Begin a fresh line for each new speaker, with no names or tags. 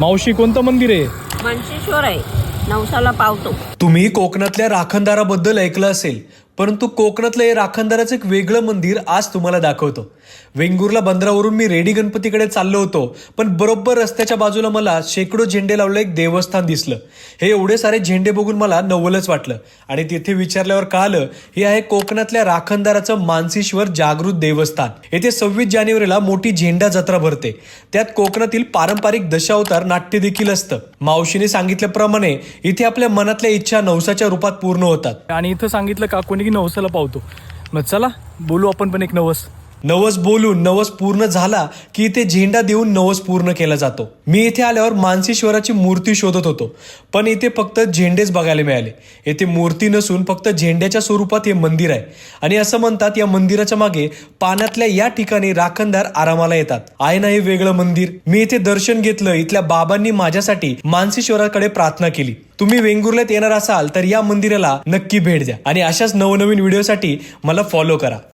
मावशी कोणतं मंदिर आहे?
मनशेश्वर आहे, नवसाला पावतो.
तुम्ही कोकणातल्या राखणदाराबद्दल ऐकलं असेल, परंतु कोकणातलं हे राखणदाराचं एक वेगळं मंदिर आज तुम्हाला दाखवतो. वेंगुर्ला बंदरावरून मी रेडी गणपतीकडे चाललो होतो, पण बरोबर रस्त्याच्या बाजूला मला शेकडो झेंडे लावलं एक देवस्थान दिसलं. हे एवढे सारे झेंडे बघून मला नवलच वाटलं आणि तिथे विचारल्यावर कळालं हे आहे कोकणातल्या राखणदाराचं मानसीश्वर जागृत देवस्थान. येथे 26 जानेवारीला मोठी झेंडा जत्रा भरते. त्यात कोकणातील पारंपरिक दशावतार नाट्य देखील असतं. मावशीने सांगितल्याप्रमाणे इथे आपल्या मनातल्या इच्छा नवसाच्या रूपात पूर्ण होतात.
आणि इथं सांगितलं काकूने की नवसाला पावतो. मग चला बोलू आपण पण एक नवस.
नवस बोलून नवस पूर्ण झाला की इथे झेंडा देऊन नवस पूर्ण केला जातो. मी इथे आल्यावर मानसीश्वराची मूर्ती शोधत होतो, पण इथे फक्त झेंडेच बघायला मिळाले. येथे मूर्ती नसून फक्त झेंड्याच्या स्वरूपात हे मंदिर आहे. आणि असं म्हणतात या मंदिराच्या मागे पाण्यातल्या या ठिकाणी राखणदार आरामाला येतात. आहे ना हे वेगळं मंदिर. मी इथे दर्शन घेतलं. इथल्या बाबांनी माझ्यासाठी मानसीश्वराकडे प्रार्थना केली. तुम्ही वेंगुर्ल्यात येणार असाल तर या मंदिराला नक्की भेट द्या आणि अशाच नवनवीन व्हिडिओसाठी मला फॉलो करा.